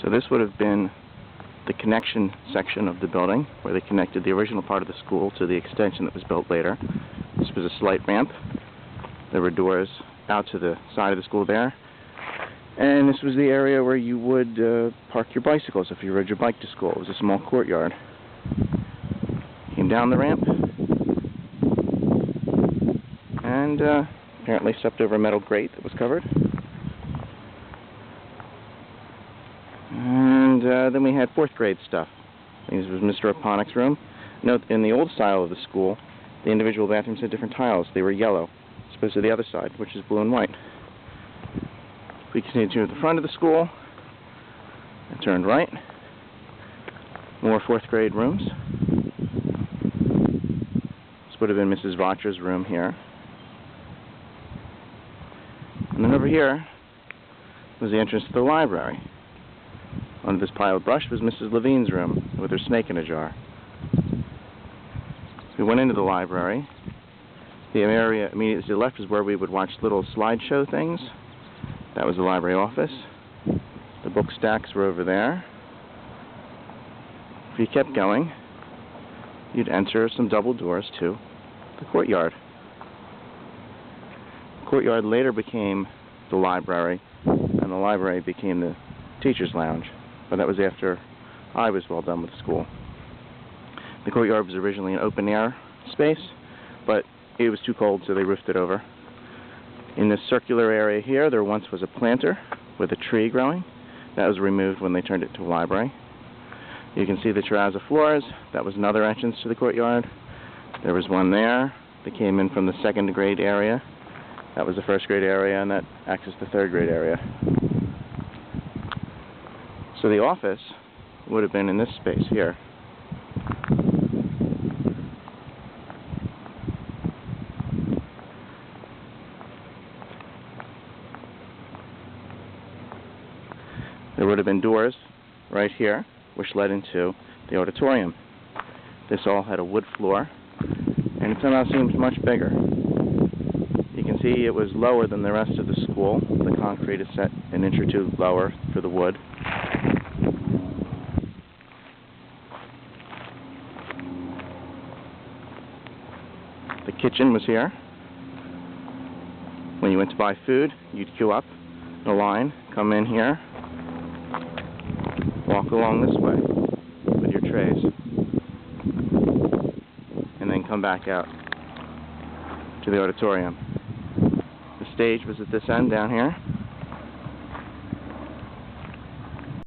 So this would have been the connection section of the building, where they connected the original part of the school to the extension that was built later. This was a slight ramp. There were doors out to the side of the school there. And this was the area where you would park your bicycles if you rode your bike to school. It was a small courtyard. Came down the ramp and apparently stepped over a metal grate that was covered. And then we had fourth grade stuff. This was Mr. Oponic's room. Note, in the old style of the school, the individual bathrooms had different tiles. They were yellow, as opposed to the other side, which is blue and white. We continued to the front of the school and turned right. More fourth grade rooms. This would have been Mrs. Vacher's room here. And then over here was the entrance to the library. Under this pile of brush was Mrs. Levine's room with her snake in a jar. We went into the library. The area immediately to the left is where we would watch little slideshow things. That was the library office. The book stacks were over there. If you kept going, you'd enter some double doors to the courtyard. The courtyard later became the library, and the library became the teacher's lounge. But that was after I was well done with school. The courtyard was originally an open-air space, but it was too cold, so they roofed it over. In this circular area here, there once was a planter with a tree growing. That was removed when they turned it to a library. You can see the terrazzo floors. That was another entrance to the courtyard. There was one there that came in from the second grade area. That was the first grade area, and that accessed the third grade area. So the office would have been in this space here. There would have been doors right here, which led into the auditorium. This all had a wood floor, and it somehow seems much bigger. You can see it was lower than the rest of the school. The concrete is set an inch or two lower for the wood. The kitchen was here. When you went to buy food, you'd queue up in a line, come in here, walk along this way with your trays, and then come back out to the auditorium. The stage was at this end down here.